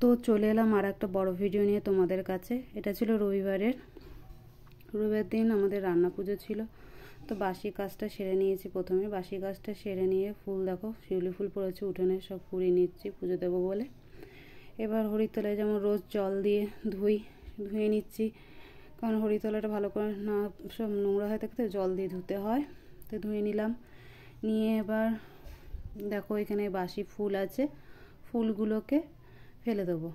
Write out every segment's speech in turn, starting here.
তো চলে এলাম আর একটা বড় ভিডিও নিয়ে তোমাদের কাছে। এটা ছিল রবিবার দিন আমাদের রান্না পুজো ছিল। তো বাসি কাজটা সেরে নিয়েছি। প্রথমে বাসি কাজটা সেরে নিয়ে ফুল দেখো শিউলি ফুল পড়েছে উঠোনে, সব কুড়িয়ে নিচ্ছি পুজো দেবো বলে। এবার হরিতলায় যেমন রোজ জল দিয়ে ধুয়ে নিচ্ছি, কারণ হরিতলাটা ভালো করে না সব নোংরা হয়ে থাকতে জল দিয়ে ধুতে হয়। তো ধুয়ে নিলাম, নিয়ে এবার দেখো এখানে বাসি ফুল আছে, ফুলগুলোকে ফেলে দেবো।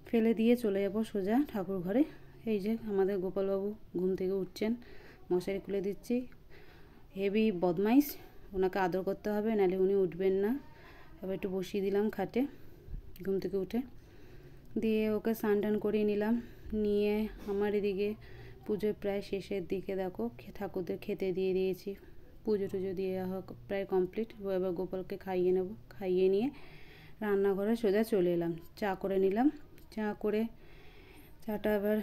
ফেলে দিয়ে চলে যাব সোজা ঠাকুর ঘরে। এই যে আমাদের গোপালবাবু ঘুম থেকে উঠছেন, মশারি খুলে দিচ্ছি। হেভি বদমাইশ, ওনাকে আদর করতে হবে, নাহলে উনি উঠবেন না। এবার একটু বসিয়ে দিলাম খাটে ঘুম থেকে উঠে, দিয়ে ওকে স্নান টান করিয়ে নিলাম। নিয়ে আমার এদিকে পুজো প্রায় শেষের দিকে দেখো ঠাকুরদের খেতে দিয়ে দিয়েছি, পুজো টুজো দিয়ে প্রায় কমপ্লিট। এবার গোপালকে খাইয়ে নেব, খাইয়ে নিয়ে রান্নাঘরে সোজা চলে এলাম। চা করে নিলাম, চা করে চাটা এবার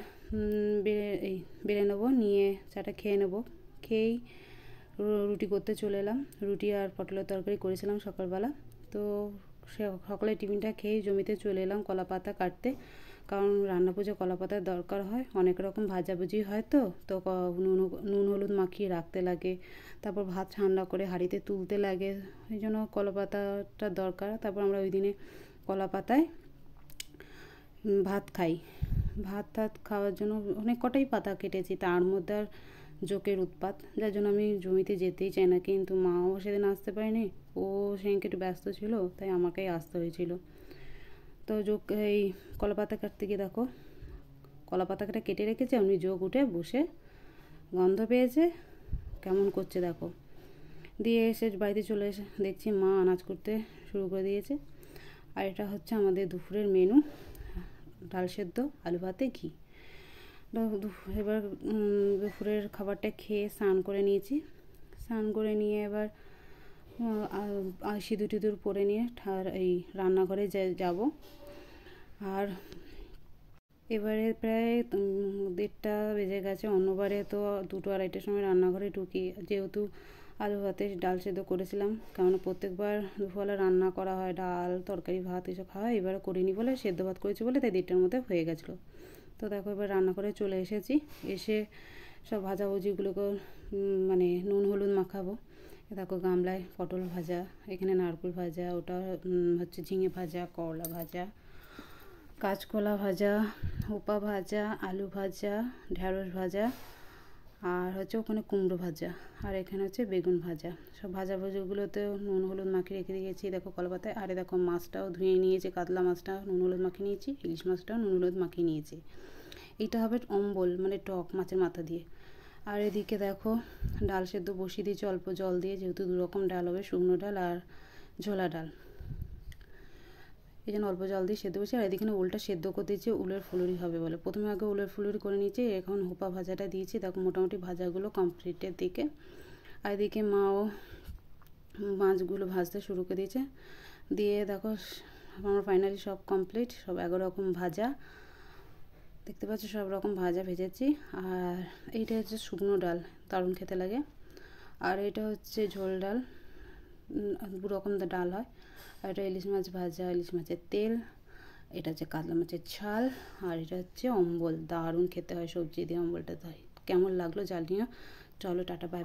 বেড়ে নেবো, নিয়ে চাটা খেয়ে নেবো। খেয়েই রুটি করতে চলে এলাম। রুটি আর পটলের তরকারি করেছিলাম সকালবেলা। তো সকালে টিফিনটা খেয়েই জমিতে চলে এলাম কলা পাতা কাটতে, কারণ রান্না পুজো কলা পাতার দরকার হয়। অনেক রকম ভাজাভুজি হয়, তো নুন হলুদ মাখিয়ে রাখতে লাগে, তারপর ভাত ঠান্ডা করে হাঁড়িতে তুলতে লাগে, এই জন্য কলা পাতাটা দরকার। তারপর আমরা ওই দিনে কলা পাতায় ভাত খাই। ভাত খাওয়ার জন্য অনেক কটাই পাতা কেটেছি, তার মধ্যে আর জোকের উৎপাত, যার জন্য আমি জমিতে যেতেই চাই না। কিন্তু মাও সেদিন আসতে পারেনি, ও সেদিনকে একটু ব্যস্ত ছিল, তাই আমাকেই আসতে হয়েছিল। তো এই কলা পাতা কাটতে গিয়ে দেখো কলা পাতাটা কেটে রেখেছে, উনি যোগ উঠে বসে গন্ধ পেয়েছে, কেমন করছে দেখো। দিয়ে এসে বাড়িতে চলে এসে দেখছি মা আনাজ করতে শুরু করে দিয়েছে। আর এটা হচ্ছে আমাদের দুপুরের মেনু, ডাল সেদ্ধ, আলু ভাতে ঘি। এবার দুপুরের খাবারটা খেয়ে স্নান করে নিয়েছি। স্নান করে নিয়ে এবার সিঁদুর টিঁদুর পরে নিয়ে এই রান্নাঘরে যাব। আর এবারে প্রায় 1:30 বেজে গেছে। অন্যবারে তো 2-2-2:30টার সময় রান্নাঘরে ঢুকি, যেহেতু আলু ভাতে ডাল সেদ্ধ করেছিলাম। কেননা প্রত্যেকবার দুপুরবেলা রান্না করা হয়, ডাল তরকারি ভাত এসব খাওয়া হয়, এবারে করিনি বলে সেদ্ধ ভাত করেছি বলে তাই 1:30টার মধ্যে হয়ে গেছিলো। তো দেখো এবার রান্না করে চলে এসেছি। এসে সব ভাজাভুজিগুলোকে মানে নুন হলুদ মাখাবো। দেখো গামলায় পটল ভাজা, এখানে নারকেল ভাজা, ওটা হচ্ছে ঝিঙে ভাজা, করলা ভাজা, কাঁচকলা ভাজা, উপা ভাজা, আলু ভাজা, ঢেঁড়স ভাজা, আর হচ্ছে ওখানে কুমড়ো ভাজা, আর এখানে হচ্ছে বেগুন ভাজা। সব ভাজাভুজিগুলোতে নুন হলুদ মাখিয়ে রেখে দিয়েছি দেখো কলা পাতায়। আরে দেখো মাছটাও ধুয়ে নিয়েছি, কাতলা মাছটা নুন হলুদ মাখিয়ে নিয়েছি, ইলিশ মাছটাও নুন হলুদ মাখিয়ে নিয়েছি। এইটা হবে অম্বল, মানে টক মাছের মাথা দিয়ে। আর এদিকে দেখো ডাল সেদ্ধ বসিয়ে দিয়েছি অল্প জল দিয়ে, যেহেতু 2 রকম ডাল হবে, শুকনো ডাল আর ঝোলা ডাল, এই জন্য অল্প জল দিয়ে সেদ্ধ বসে। আর এদিকে উলটা সেদ্ধ করে দিয়েছি, উলের ফুলুরি হবে বলে। প্রথমে আগে উলের ফুলুরি করে নিয়েছি, এখন হোপা ভাজাটা দিয়েছি। দেখো মোটামুটি ভাজাগুলো কমপ্লিটের দিকে। আর এদিকে মাও মাছগুলো ভাজতে শুরু করে দিয়েছে। দিয়ে দেখো আমার ফাইনালি সব কমপ্লিট, সব 11 রকম ভাজা দেখতে পাচ্ছ, সব রকম ভাজা ভেজেছি। আর এইটা হচ্ছে শুকনো ডাল, দারুণ খেতে লাগে। আর এটা হচ্ছে ঝোল ডাল, 2 রকম ডাল হয়। আর এটা ইলিশ মাছ ভাজা, ইলিশ মাছের তেল, এটা হচ্ছে কাতলা মাছের ঝাল, আর এটা হচ্ছে অম্বল, দারুণ খেতে হয় সবজি দিয়ে অম্বলটা। তাই কেমন লাগলো জানিও। চলো টাটা বাই বাই।